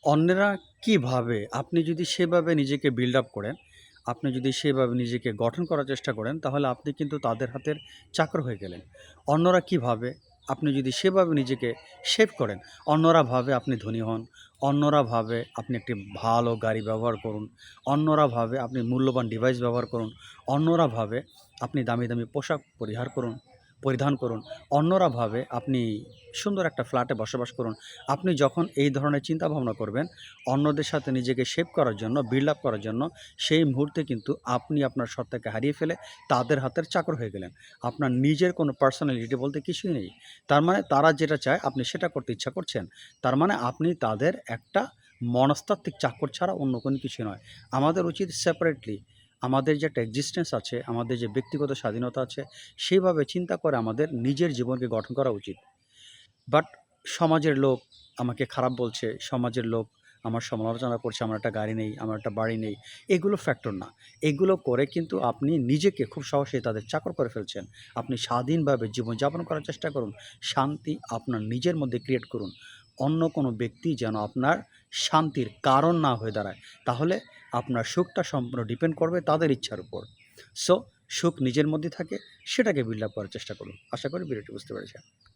অন্যেরা কিভাবে আপনি যদি সেভাবে নিজেকে বিল্ড আপ করেন, আপনি যদি সেভাবে নিজেকে গঠন করার চেষ্টা করেন, তাহলে আপনি কিন্তু তাদের হাতের চাকর হয়ে গেলেন। অন্যরা কিভাবে আপনি যদি সেভাবে নিজেকে শেপ করেন, অন্যরা ভাবে আপনি ধনী হন, অন্যরা ভাবে আপনি একটি ভালো গাড়ি ব্যবহার করুন, অন্যরা ভাবে আপনি মূল্যবান ডিভাইস ব্যবহার করুন, অন্যরা ভাবে আপনি দামি, দামি পোশাক পরিধান করুন, অন্যরা ভাবে আপনি সুন্দর একটা ফ্ল্যাটে বসবাস করুন। আপনি যখন এই ধরনের চিন্তাভাবনা করবেন, অন্যদের সাথে নিজেকে শেপ করার জন্য, বিল্ড আপ করার জন্য, সেই মুহূর্তে কিন্তু আপনি আপনার সত্তাকে হারিয়ে ফেলে তাদের হাতের চাকর হয়ে গেলেন। আপনার নিজের কোনো পার্সোনালিটি বলতে কিছুই নেই। তার মানে তারা যেটা চায় আপনি সেটা করতে ইচ্ছা করছেন। তার মানে আপনি তাদের একটা মনস্তাত্ত্বিক চাকর ছাড়া অন্য কোনো কিছু নয়। আমাদের উচিত সেপারেটলি আমাদের যে একটা এক্সিস্টেন্স আছে, আমাদের যে ব্যক্তিগত স্বাধীনতা আছে, সেইভাবে চিন্তা করে আমাদের নিজের জীবনকে গঠন করা উচিত। বাট সমাজের লোক আমাকে খারাপ বলছে, সমাজের লোক আমার সমালোচনা করছে, আমার একটা গাড়ি নেই, আমার একটা বাড়ি নেই। এগুলো ফ্যাক্টর না। এগুলো করে কিন্তু আপনি নিজেকে খুব সহজেই তাদের চাকর করে ফেলছেন। আপনি স্বাধীনভাবে জীবনযাপন করার চেষ্টা করুন। শান্তি আপনার নিজের মধ্যে ক্রিয়েট করুন। অন্য কোনো ব্যক্তি যেন আপনার শান্তির কারণ না হয়ে দাঁড়ায়। তাহলে আপনার সুখটা সম্পূর্ণ ডিপেন্ড করবে তাদের ইচ্ছার উপর। সো সুখ নিজের মধ্যে থাকে, সেটাকে বিল্ড আপ করার চেষ্টা করুন। আশা করি ভিডিওটি বুঝতে পেরেছেন।